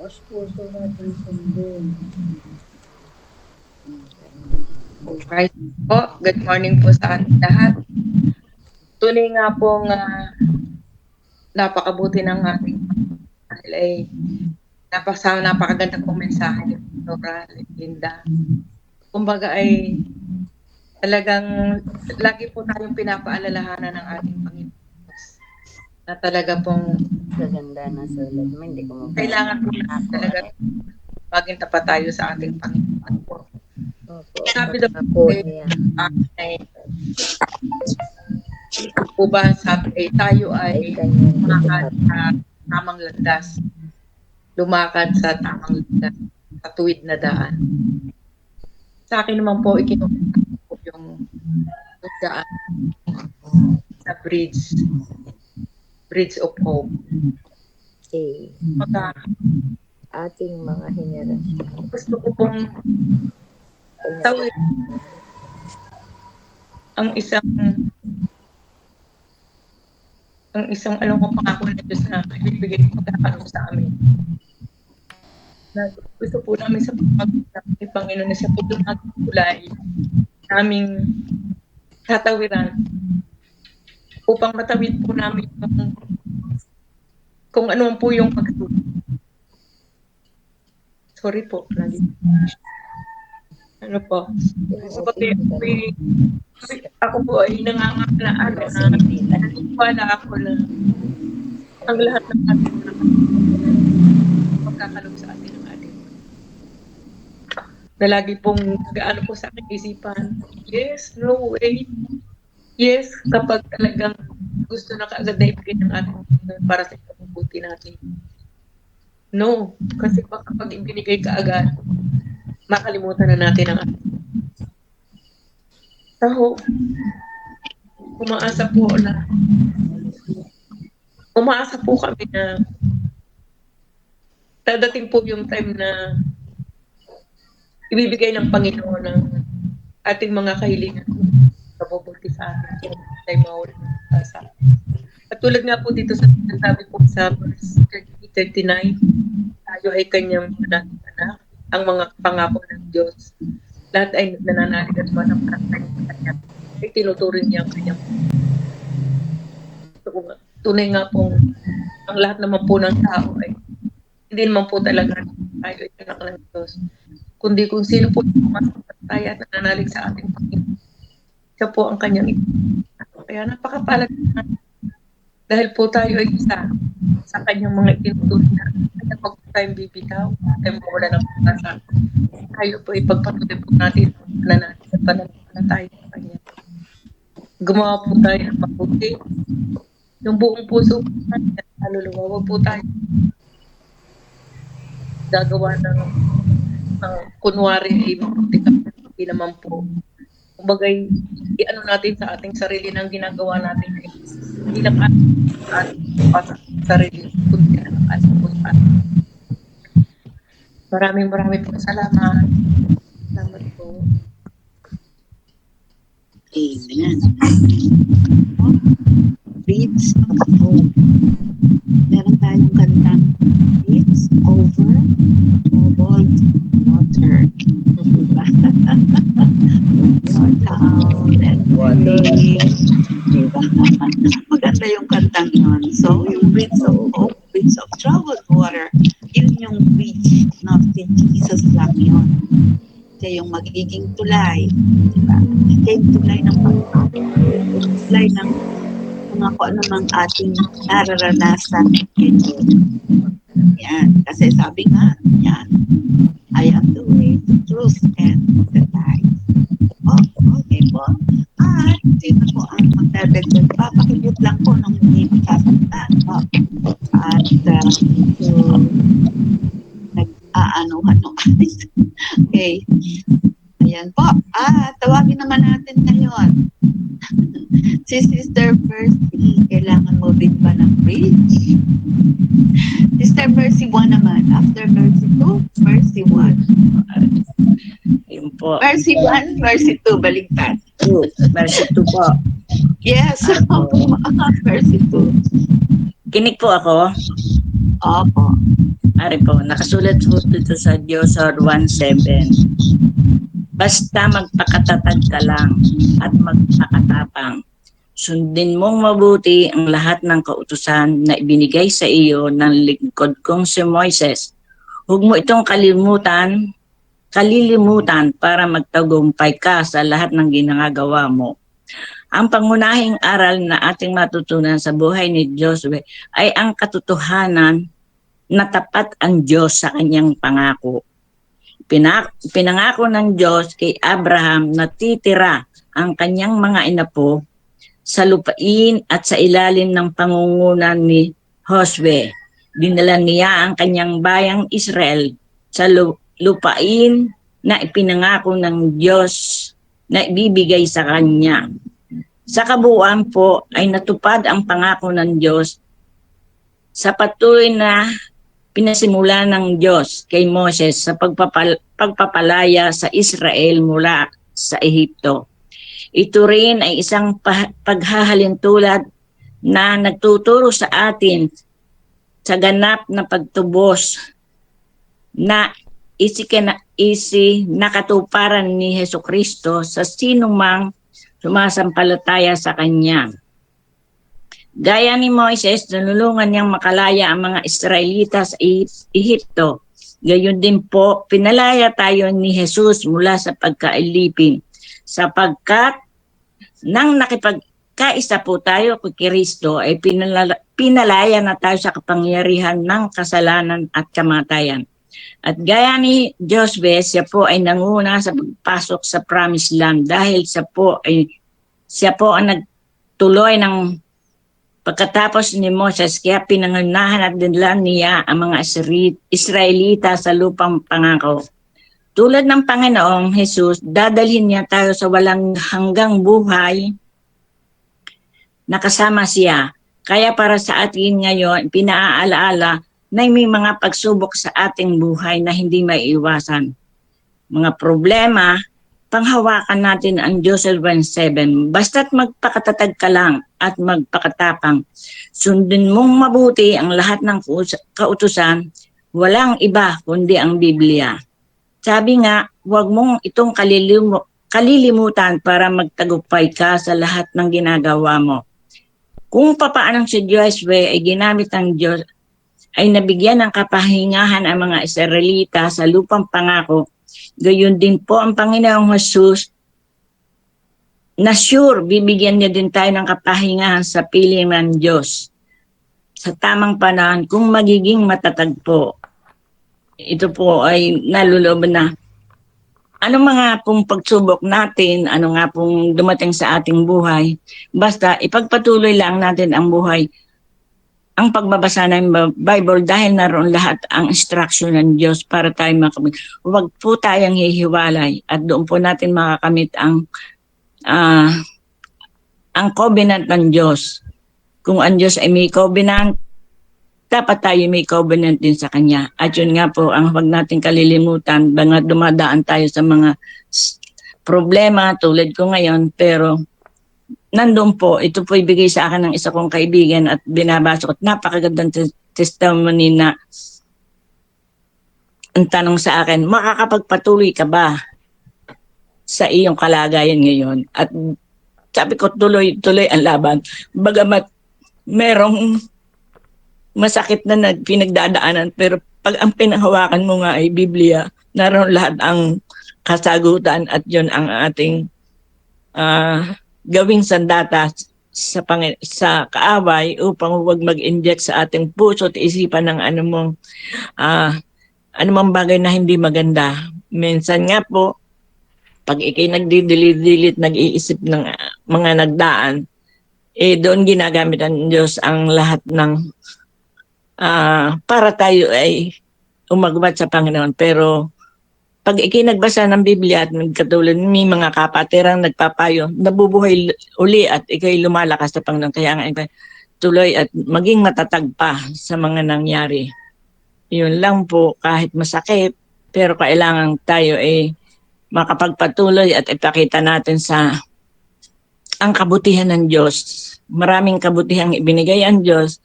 taos-puso natin sundin. Alright po, good morning po sa ating lahat. Tunay nga pong napakabuti ng ating dahil ay napakaganda pong mensahe ni Dora Linda. Kumbaga ay talagang lagi po tayong pinapaalalahanan ng ating Panginoon na talaga pong Gaganda na sulat mo, hindi ko mabasa. kailangan po natin talaga maging tapat tayo sa ating Panginoon po. Opo, Sabi daw po niya. ay po ba sabi ay tayo ay lumakad sa tamang landas. Lumakad sa tamang landas, sa tuwid na daan. Sa akin naman po, ikinukwento ko yung daan sa bridge of hope. Okay. Maka, Ating mga henerasyon. gusto ko pong tawid ang isang alam ko pangako na Diyos na ibibigay ko pagkakaroon sa amin. Na gusto po namin sa pagpapagod ng Panginoon na siya po yung nagtulay naming tatawiran upang matawid po namin kung ano po yung pagtulay. Sorry po, lagi. Ano po? So, ako po ay nangangalaan na naniniwala ako na ang lahat ng ating magkakalog sa atin ng ating na lagi pong gaano po sa aking isipan. Yes, no way. Yes, kapag talagang gusto na kaagad na ibigay ng ating para sa ikabubuti natin. No, kasi baka pag ibinigay kaagad, makalimutan na natin ang ating. So, umaasa po kami na dadating po yung time na ibibigay ng Panginoon ng ating mga kahilingan kabubuti sa atin. Tayo mawala ng pag-asa. At tulad nga po dito sa sinasabi po sa verse 39, tayo ay kanyang mga anak, ang mga pangako ng Diyos. Lahat ay nananalig at manampalatay sa kanya. Ay tinuturing niya ang kanyang. Tunay nga pong ang lahat naman po ng tao ay hindi naman po talaga tayo ay anak ng Diyos. Kundi kung sino po yung masasalatay at nananalig sa ating Panginoon. Siya po ang kanyang kaya napakapalag na dahil po tayo ay isa sa kanyang mga itinutulong na kaya pag tayong bibitaw, tayo mawala ng pag-asa. Tayo po ipagpatuloy po natin at pananampalataya sa kanya. Gumawa po tayo ng mabuti. Yung buong puso po natin at kaluluwa, huwag po tayo gagawa ng kunwari ay mabuti ka. Hindi naman po. Kumbagay, i-ano natin sa ating sarili ng ginagawa natin ay hindi lang ating sarili, kundi ang ating po sa atin. Maraming po salamat. Salamat po. Amen. Bridge of hope. Meron tayong kantang Bridge over troubled water. Diba? Down and wandering. Diba? Maganda yung kantang yun. So, yung bridge of hope, bridge of troubled water, yun yung bridge, not si Jesus lang yun. Siya yung magiging tulay. Diba? Siya yung tulay ng pagkakas. Tulay ng mga kung ano mang ating nararanasan ngayon. Yan. Kasi sabi nga, yan, I am the way, the truth, and the life. Oh, okay po. At sino po ang magdadagdag? Papakibot lang po nung hindi magsasalita. Oh. At nag-aano-ano. Okay. Ayan po. Tawagin naman natin ngayon. Si Sister Percy, kailangan mo din ba ng bridge? Sister Percy 1 naman. After Percy 2, Percy 1. Yun po. Percy 1, Percy 2, baligtad. Verse 2 po. Yes, Percy 2. Kinig po ako. Opo. Ari po, nakasulat po dito sa Diyos 1:7. Basta magpakatatag ka lang at magpakatapang. Sundin mong mabuti ang lahat ng kautusan na ibinigay sa iyo ng lingkod kong si Moises. Huwag mo itong kalilimutan para magtagumpay ka sa lahat ng ginagawa mo. Ang pangunahing aral na ating matutunan sa buhay ni Josue ay ang katotohanan na tapat ang Diyos sa kanyang pangako. Pinangako ng Diyos kay Abraham na titira ang kanyang mga inapo sa lupain at sa ilalim ng pangungunan ni Josue. Dinala niya ang kanyang bayang Israel sa lupain na ipinangako ng Diyos na ibibigay sa kanya. Sa kabuuan po ay natupad ang pangako ng Diyos sa patuloy na pinasimula ng Diyos kay Moses sa pagpapalaya sa Israel mula sa Ehipto. Ito rin ay isang paghahalintulad na nagtuturo sa atin sa ganap na pagtubos na nakatuparan ni Hesukristo sa sinumang sumasampalataya sa Kanya. Gaya ni Moises, nalulungan niyang makalaya ang mga Israelita sa Ehipto. Gayon din po, pinalaya tayo ni Jesus mula sa pagkailipin, sapagkat nang nakipagkaisa po tayo kay Kristo ay pinalaya na tayo sa kapangyarihan ng kasalanan at kamatayan. At gaya ni Josue, siya po ay nanguna sa pagpasok sa Promised Land dahil siya po ang nagtuloy ng pagkatapos ni Moses, kaya pinangunahan at dinala niya ang mga Israelita sa lupang pangako. Tulad ng Panginoong Jesus, dadalhin niya tayo sa walang hanggang buhay na kasama siya. Kaya para sa atin ngayon, pinaaalaala na may mga pagsubok sa ating buhay na hindi maiiwasan. Mga problema, panghawakan natin ang Diyos 1:7. Basta't magpakatatag ka lang at magpakatapang. Sundin mong mabuti ang lahat ng kautusan, walang iba kundi ang Biblia. Sabi nga, huwag mong itong kalilimutan para magtagumpay ka sa lahat ng ginagawa mo. Kung papaanong si Josue ay ginamit ng Diyos, ay nabigyan ng kapahingahan ang mga Israelita sa lupang pangako, gayon din po ang Panginoong Jesus na sure bibigyan niya din tayo ng kapahingahan sa piling ng Diyos sa tamang panahon kung magiging matatag po. Ito po ay naluloob na ano mga pong pagsubok natin, ano nga pong dumating sa ating buhay, basta ipagpatuloy lang natin ang buhay, ang pagbabasa ng Bible dahil naroon lahat ang instruction ng Diyos para tayo makamit. Huwag po tayong hihiwalay at doon po natin makakamit ang covenant ng Diyos. Kung ang Diyos ay may covenant, dapat tayo may covenant din sa Kanya. At yun nga po, ang huwag natin kalilimutan, mga dumadaan tayo sa mga problema tulad ko ngayon, pero nandun po, ito po ibigay sa akin ng isa kong kaibigan at binabasa ko at napakagandang testimony na ang tanong sa akin, makakapagpatuloy ka ba sa iyong kalagayan ngayon? At sabi ko, tuloy ang laban. Bagamat merong masakit na pinagdadaanan, pero pag ang pinanghawakan mo nga ay Biblia, naroon lahat ang kasagutan at yun ang ating gawing sandata sa kaaway upang huwag mag-inject sa ating puso at isipan ng anumang bagay na hindi maganda. Minsan nga po, pag ikay nagdidilit, nag-iisip ng mga nagdaan, doon ginagamit ng Diyos ang lahat ng para tayo ay umagwat sa Panginoon. Pero pag ikinagbasa ng Biblia at nagkatulad may mga kapatirang nagpapayo, nabubuhay uli at ikay lumalakas sa Panginoon. Kaya nga tuloy at maging matatag pa sa mga nangyari. Yun lang po, kahit masakit, pero kailangan tayo ay makapagpatuloy at ipakita natin ang kabutihan ng Diyos. Maraming kabutihang ibinigay ang Diyos